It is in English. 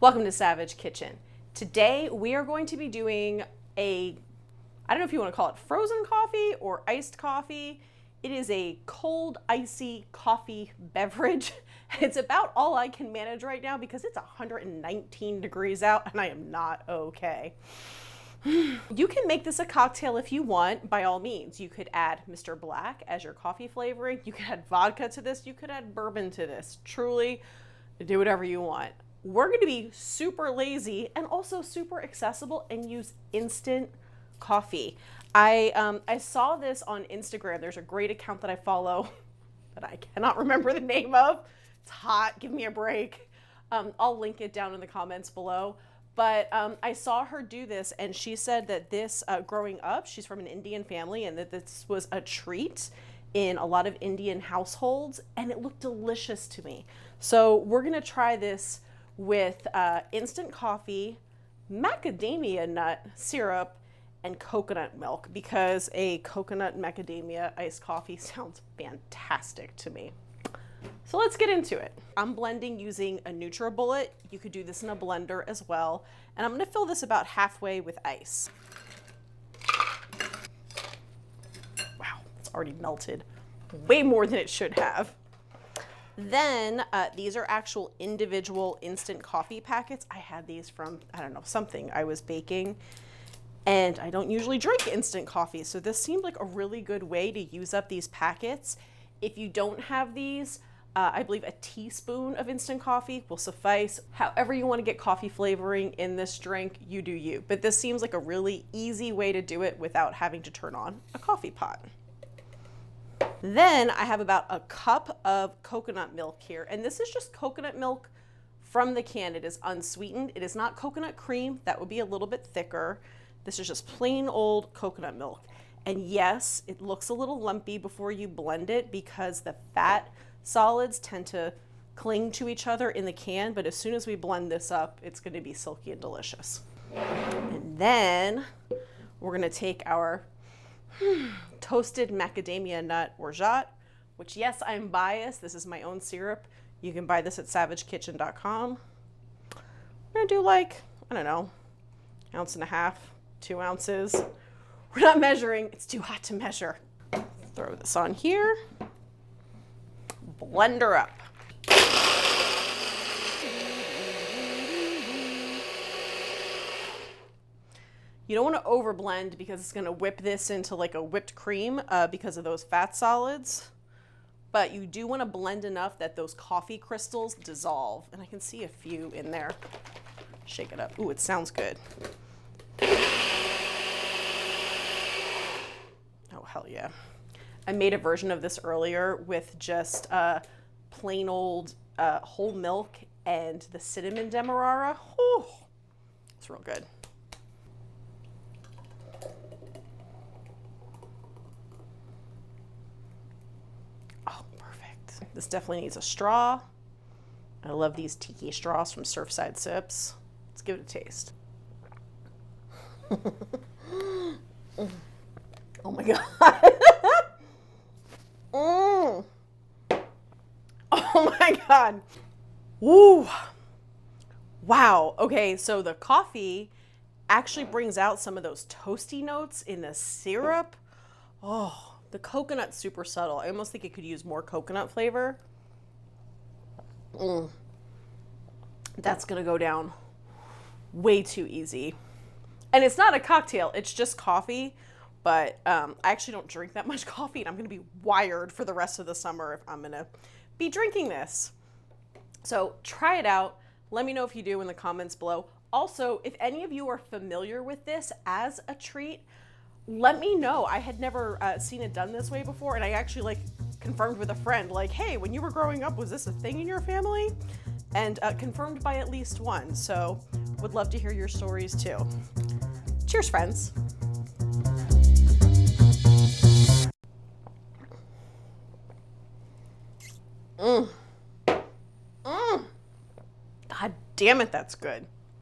Welcome to Savage Kitchen. Today we are going to be doing I don't know if you want to call it frozen coffee or iced coffee. It is a cold, icy coffee beverage. It's about all I can manage right now because it's 119 degrees out and I am not okay. You can make this a cocktail if you want, by all means. You could add Mr. Black as your coffee flavoring. You could add vodka to this. You could add bourbon to this. Truly, do whatever you want. We're going to be super lazy and also super accessible and use instant coffee. I saw this on Instagram. There's a great account that I follow that I cannot remember the name of. It's hot. Give me a break. I'll link it down in the comments below. But I saw her do this, and she said that this, growing up, she's from an Indian family, and that this was a treat in a lot of Indian households, and it looked delicious to me. So we're going to try this with instant coffee, macadamia nut syrup, and coconut milk, because a coconut macadamia iced coffee sounds fantastic to me. So let's get into it. I'm blending using a NutriBullet. You could do this in a blender as well. And I'm going to fill this about halfway with ice. Wow, it's already melted way more than it should have. Then these are actual individual instant coffee packets. I had these from, I don't know, something I was baking. And I don't usually drink instant coffee, so this seemed like a really good way to use up these packets. If you don't have these, I believe a teaspoon of instant coffee will suffice. However you want to get coffee flavoring in this drink, you do you. But this seems like a really easy way to do it without having to turn on a coffee pot. Then I have about a cup of coconut milk here, and this is just coconut milk from the can. It is unsweetened. It is not coconut cream. That would be a little bit thicker. This is just plain old coconut milk. And yes, it looks a little lumpy before you blend it because the fat solids tend to cling to each other in the can, but as soon as we blend this up, it's going to be silky and delicious. And then we're going to take our Toasted Macadamia Nut Orgeat, which, yes, I'm biased. This is my own syrup. You can buy this at savagekitchen.com. We're going to do like, I don't know, 1.5 ounces, 2 ounces. We're not measuring. It's too hot to measure. Throw this on here. Blend her up. You don't want to overblend because it's going to whip this into like a whipped cream because of those fat solids. But you do want to blend enough that those coffee crystals dissolve. And I can see a few in there. Shake it up. Ooh, it sounds good. Oh, hell yeah. I made a version of this earlier with just plain old whole milk and the cinnamon demerara. Oh, it's real good. Oh, perfect. This definitely needs a straw. I love these tiki straws from Surfside Sips. Let's give it a taste. Oh my God. Oh my God. Woo. Wow. Okay, so the coffee actually brings out some of those toasty notes in the syrup. Oh, the coconut's super subtle. I almost think it could use more coconut flavor. That's gonna go down way too easy. And it's not a cocktail, it's just coffee. But I actually don't drink that much coffee, and I'm going to be wired for the rest of the summer if I'm going to be drinking this. So try it out. Let me know if you do in the comments below. Also, if any of you are familiar with this as a treat, let me know. I had never seen it done this way before, and I actually confirmed with a friend, hey, when you were growing up, was this a thing in your family? And confirmed by at least one. So would love to hear your stories too. Cheers, friends. God damn it, that's good.